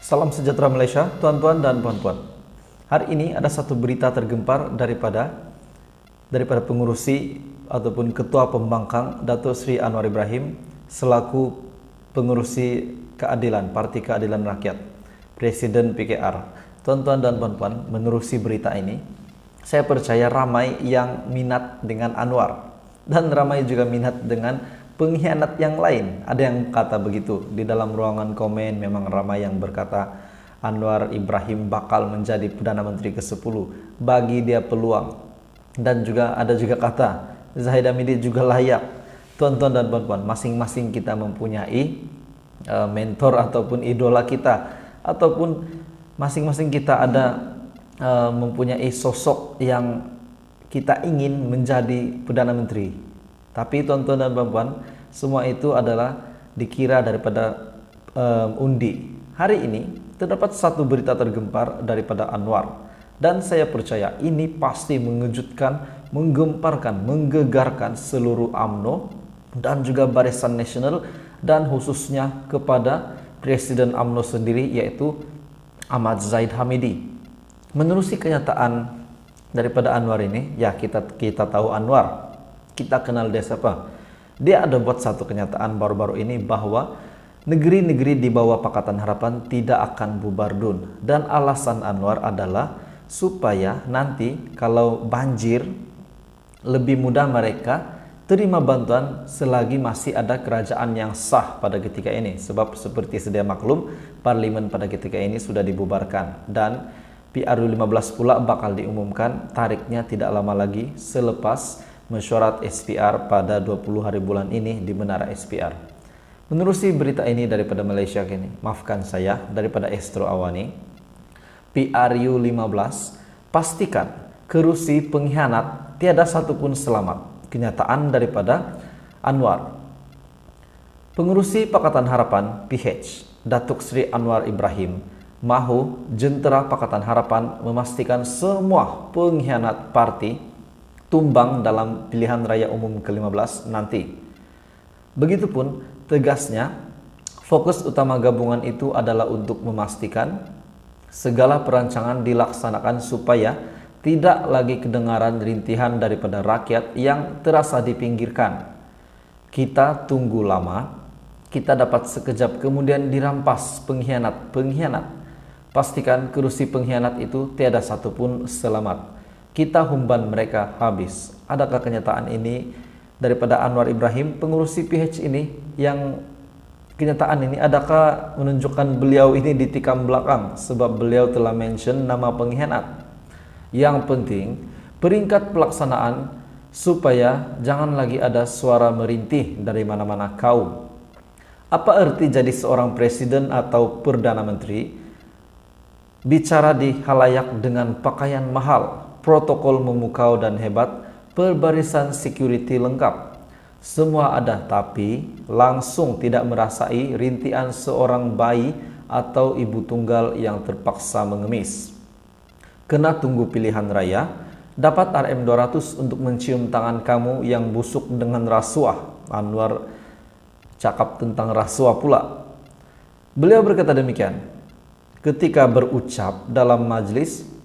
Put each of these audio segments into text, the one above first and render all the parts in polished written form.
Salam sejahtera Malaysia, tuan-tuan dan puan-puan. Hari ini ada satu berita tergempar daripada pengurusi ataupun Ketua Pembangkang Datuk Seri Anwar Ibrahim selaku pengurusi keadilan, Parti Keadilan Rakyat, Presiden PKR. Tuan-tuan dan puan-puan, menerusi berita ini, saya percaya ramai yang minat dengan Anwar dan ramai juga minat dengan pengkhianat yang lain. Ada yang kata begitu. Di dalam ruangan komen memang ramai yang berkata Anwar Ibrahim bakal menjadi Perdana Menteri ke-10, bagi dia peluang. Dan juga ada juga kata Zahid Hamidi juga layak. Tuan-tuan dan puan-puan, masing-masing kita mempunyai mentor ataupun idola kita, ataupun masing-masing kita ada mempunyai sosok yang kita ingin menjadi Perdana Menteri. Tapi tuan-tuan dan puan-puan, semua itu adalah dikira daripada undi. Hari ini terdapat satu berita tergempar daripada Anwar, dan saya percaya ini pasti mengejutkan, menggemparkan, menggegarkan seluruh UMNO dan juga Barisan Nasional, dan khususnya kepada Presiden UMNO sendiri, yaitu Ahmad Zahid Hamidi. Menerusi kenyataan daripada Anwar ini, ya kita tahu Anwar. Kita kenal dia siapa. Dia ada buat satu kenyataan baru-baru ini bahwa negeri-negeri di bawah Pakatan Harapan tidak akan bubar dun. Dan alasan Anwar adalah supaya nanti kalau banjir lebih mudah mereka terima bantuan selagi masih ada kerajaan yang sah pada ketika ini. Sebab seperti sedia maklum, parlimen pada ketika ini sudah dibubarkan dan PRU 15 pula bakal diumumkan tariknya tidak lama lagi selepas mesyuarat SPR pada 20 hari bulan ini di Menara SPR. Menerusi berita ini daripada Malaysia kini, maafkan saya, daripada Astro Awani, PRU 15 pastikan kerusi pengkhianat tiada satupun selamat. Kenyataan daripada Anwar. Pengurusi Pakatan Harapan PH Datuk Seri Anwar Ibrahim mahu jentera Pakatan Harapan memastikan semua pengkhianat parti tumbang dalam pilihan raya umum ke-15 nanti. Begitupun tegasnya, fokus utama gabungan itu adalah untuk memastikan segala perancangan dilaksanakan supaya tidak lagi kedengaran rintihan daripada rakyat yang terasa dipinggirkan. Kita tunggu lama, kita dapat sekejap kemudian dirampas pengkhianat. Pastikan kerusi pengkhianat itu tiada satupun selamat. Kita humban mereka habis. Adakah kenyataan ini daripada Anwar Ibrahim, pengurusi PH ini, yang kenyataan ini adakah menunjukkan beliau ini ditikam belakang sebab beliau telah mention nama pengkhianat? Yang penting peringkat pelaksanaan supaya jangan lagi ada suara merintih dari mana-mana kaum. Apa arti jadi seorang presiden atau perdana menteri bicara di halayak dengan pakaian mahal, protokol memukau dan hebat, perbarisan security lengkap. Semua ada, tapi langsung tidak merasai rintihan seorang bayi atau ibu tunggal yang terpaksa mengemis. Kena tunggu pilihan raya, dapat RM200 untuk mencium tangan kamu yang busuk dengan rasuah. Anwar cakap tentang rasuah pula. Beliau berkata demikian ketika berucap dalam majlis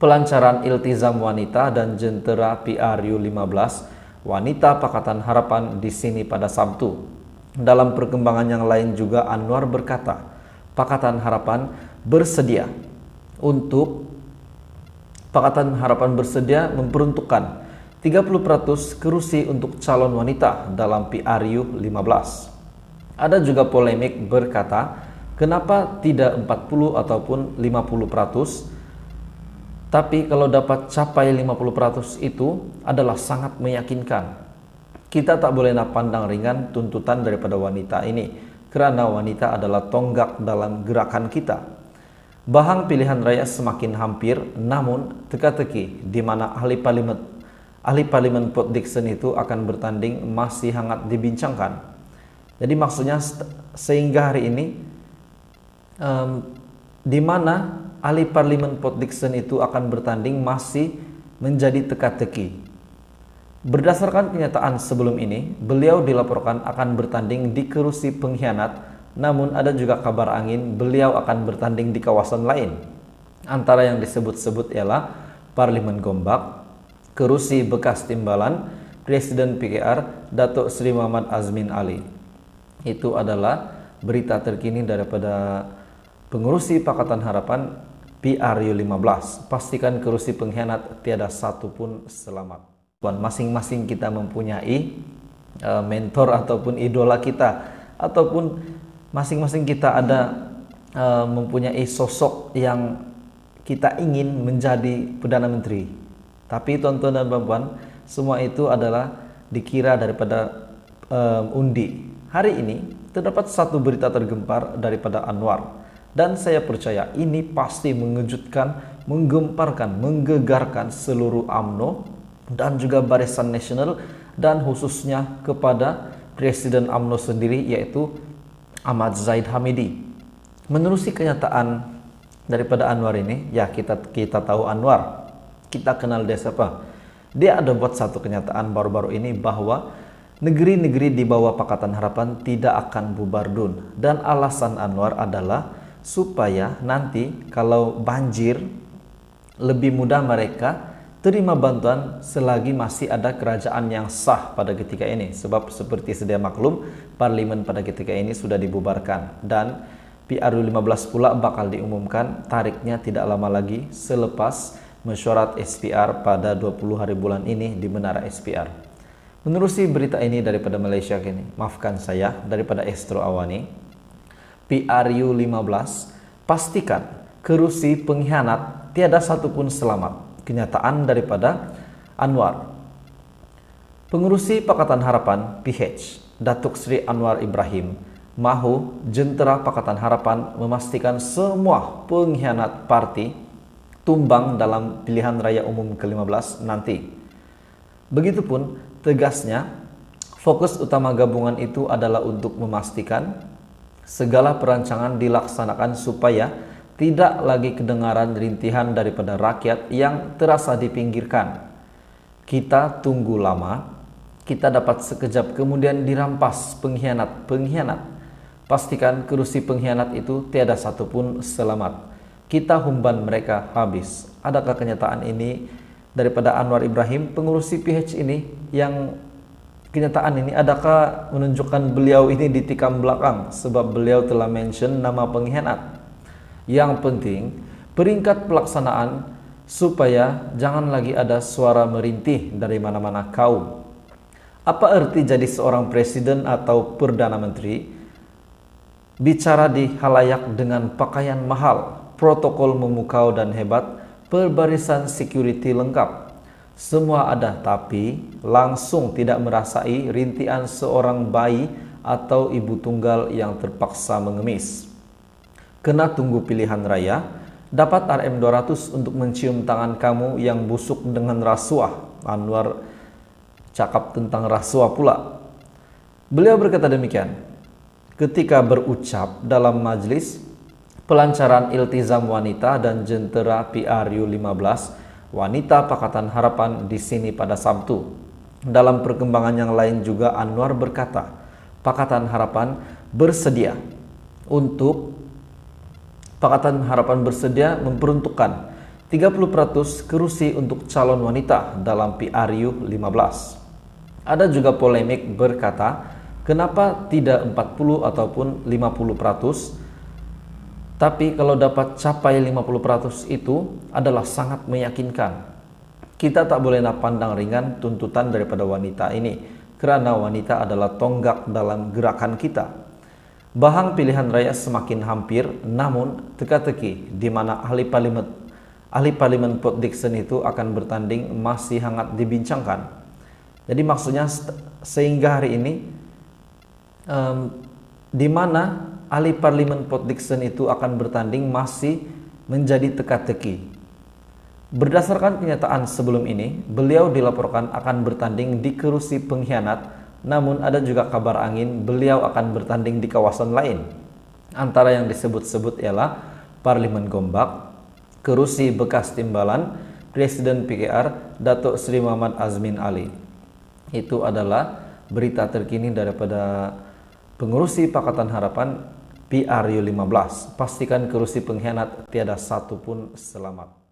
pelancaran iltizam wanita dan jentera PRU 15 wanita Pakatan Harapan di sini pada Sabtu. Dalam perkembangan yang lain juga Anwar berkata, Pakatan Harapan bersedia memperuntukkan 30% kerusi untuk calon wanita dalam PRU 15. Ada juga polemik berkata, kenapa tidak 40 ataupun 50%? Tapi kalau dapat capai 50% itu adalah sangat meyakinkan. Kita tak boleh nak pandang ringan tuntutan daripada wanita ini, kerana wanita adalah tonggak dalam gerakan kita. Bahang pilihan raya semakin hampir, namun teka-teki di mana ahli parlimen Port Dickson itu akan bertanding masih hangat dibincangkan. Jadi maksudnya sehingga hari ini di mana ahli parlimen Port Dickson itu akan bertanding masih menjadi teka-teki. Berdasarkan kenyataan sebelum ini, beliau dilaporkan akan bertanding di kerusi pengkhianat namun ada juga kabar angin beliau akan bertanding di kawasan lain. Antara yang disebut-sebut ialah Parlemen Gombak, Kerusi bekas Timbalan, Presiden PKR Datuk Seri Muhammad Azmin Ali. Itu adalah berita terkini daripada pengurusi Pakatan Harapan PRU 15. Pastikan kerusi pengkhianat tiada satu pun selamat. Masing-masing kita mempunyai mentor ataupun idola kita, ataupun masing-masing kita ada mempunyai sosok yang kita ingin menjadi Perdana Menteri. Tapi tuan-tuan dan puan-puan, semua itu adalah dikira daripada undi. Hari ini terdapat satu berita tergempar daripada Anwar, dan saya percaya ini pasti mengejutkan, menggemparkan, menggegarkan seluruh UMNO dan juga Barisan Nasional, dan khususnya kepada Presiden UMNO sendiri, yaitu Ahmad Zahid Hamidi. Menerusi kenyataan daripada Anwar ini, ya kita tahu Anwar, kita kenal dia siapa. Dia ada buat satu kenyataan baru-baru ini bahwa negeri-negeri di bawah Pakatan Harapan tidak akan bubar dun, dan alasan Anwar adalah supaya nanti kalau banjir lebih mudah mereka terima bantuan selagi masih ada kerajaan yang sah pada ketika ini. Sebab seperti sedia maklum, parlimen pada ketika ini sudah dibubarkan, dan PRU 15 pula bakal diumumkan tariknya tidak lama lagi selepas mesyuarat SPR pada 20 hari bulan ini di Menara SPR. Menerusi berita ini daripada Malaysia kini, maafkan saya, daripada Astro Awani, PRU 15 pastikan kerusi pengkhianat tiada satupun selamat. Kenyataan daripada Anwar. Pengurusi Pakatan Harapan PH Datuk Seri Anwar Ibrahim mahu jentera Pakatan Harapan memastikan semua pengkhianat parti tumbang dalam pilihan raya umum ke-15 nanti. Begitupun tegasnya, fokus utama gabungan itu adalah untuk memastikan segala perancangan dilaksanakan supaya tidak lagi kedengaran rintihan daripada rakyat yang terasa dipinggirkan. Kita tunggu lama, kita dapat sekejap kemudian dirampas pengkhianat. Pastikan kerusi pengkhianat itu tiada satupun selamat. Kita humban mereka habis. Adakah kenyataan ini daripada Anwar Ibrahim, pengurusi PH ini, yang kenyataan ini adakah menunjukkan beliau ini ditikam belakang sebab beliau telah mention nama pengkhianat? Yang penting, peringkat pelaksanaan supaya jangan lagi ada suara merintih dari mana-mana kaum. Apa arti jadi seorang presiden atau Perdana Menteri? Bicara di halayak dengan pakaian mahal, protokol memukau dan hebat, perbarisan security lengkap. Semua ada, tapi langsung tidak merasai rintihan seorang bayi atau ibu tunggal yang terpaksa mengemis. Kena tunggu pilihan raya, dapat RM200 untuk mencium tangan kamu yang busuk dengan rasuah. Anwar cakap tentang rasuah pula. Beliau berkata demikian ketika berucap dalam majlis pelancaran iltizam wanita dan jentera PRU 15 wanita Pakatan Harapan di sini pada Sabtu. Dalam perkembangan yang lain juga Anwar berkata, Pakatan Harapan bersedia memperuntukkan 30% kerusi untuk calon wanita dalam PRU 15. Ada juga polemik berkata, kenapa tidak 40 ataupun 50%? Tapi kalau dapat capai 50% itu adalah sangat meyakinkan. Kita tak boleh nak pandang ringan tuntutan daripada wanita ini, kerana wanita adalah tonggak dalam gerakan kita. Bahang pilihan raya semakin hampir, namun teka-teki di mana ahli parlimen Port Dickson itu akan bertanding masih hangat dibincangkan. Jadi maksudnya sehingga hari ini di mana ahli parlimen Port Dickson itu akan bertanding masih menjadi teka-teki. Berdasarkan kenyataan sebelum ini, beliau dilaporkan akan bertanding di kerusi pengkhianat, namun ada juga kabar angin beliau akan bertanding di kawasan lain. Antara yang disebut-sebut ialah Parlemen Gombak, kerusi bekas Timbalan, Presiden PKR Datuk Seri Muhammad Azmin Ali. Itu adalah berita terkini daripada pengurusi Pakatan Harapan PRU 15. Pastikan kerusi pengkhianat tiada satu pun selamat.